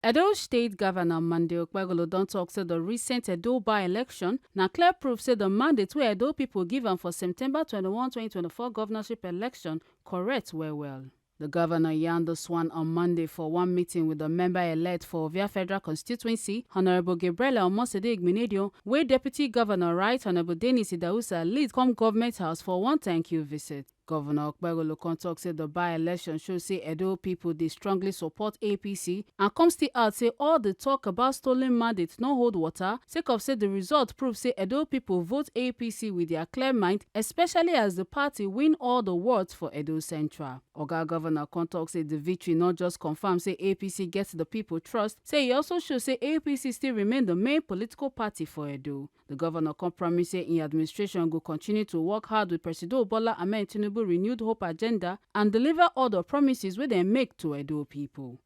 Edo State Governor Gov Okpebholo don tok say the recent Edo By election na clear proof say the mandate wey Edo pipo give am for September 21, 2024 governorship election correct well. The governor yarned this one on Monday for one meeting with the member-elect for Ovia Federal Constituency, Honorable Gabriela Omosedigmenedio, wey Deputy Governor Right Honorable Dennis Idausa lead come government house for one thank you visit. Governor Okpebholo come tok say the by-election show say Edo pipo dey strongly support APC and come still out say all the talk about stolen mandates no hold water sake of say the result prove say Edo pipo vote APC with their clear mind, especially as the party win all the wards for Edo Central. Oga Governor come tok say the victory not just confirm say APC gets the people trust, say e also show say APC still remain the main political party for Edo. The governor come promise say im administration go continue to work hard with President Bola Ahmed Tinubu renewed hope agenda and deliver all the promises wey dem make to Edo pipo.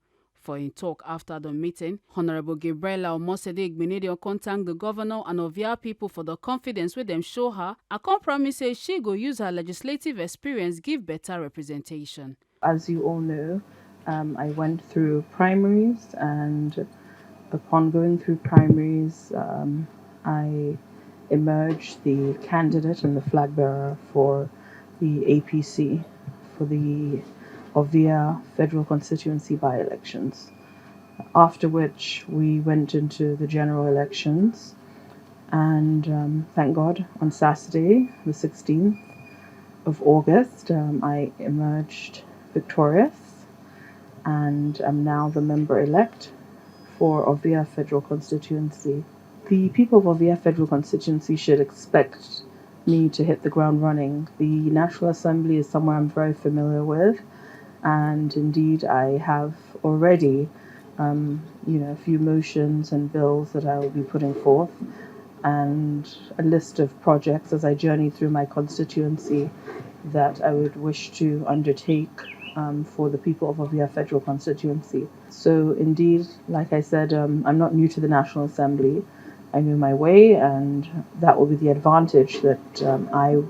For im talk after the meeting, Honorable Gabriela Omosedigmenedio come thank the governor and Ovia pipo for the confidence wey dem show her and come promise say she go use her legislative experience give better representation. As you all know, I went through primaries, and upon going through primaries, I emerged the candidate and the flag bearer for the APC for the Ovia Federal Constituency by-elections. After which we went into the general elections, and thank God on Saturday, the 16th of August, I emerged victorious and am now the member-elect for Ovia Federal Constituency. The people of Ovia Federal Constituency should expect me to hit the ground running. The National Assembly is somewhere I'm very familiar with, and indeed I have already a few motions and bills that I will be putting forth, and a list of projects as I journey through my constituency that I would wish to undertake for the people of Ovia Federal Constituency. So indeed, like I said, I'm not new to the National Assembly. I know my way, and that will be the advantage that I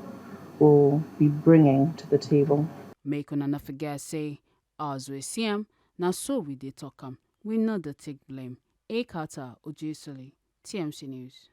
will be bringing to the table. Make una no forget say, as we see am, na so we dey talk am. We no dey take blame. Ekata Ojesoli, TMC News.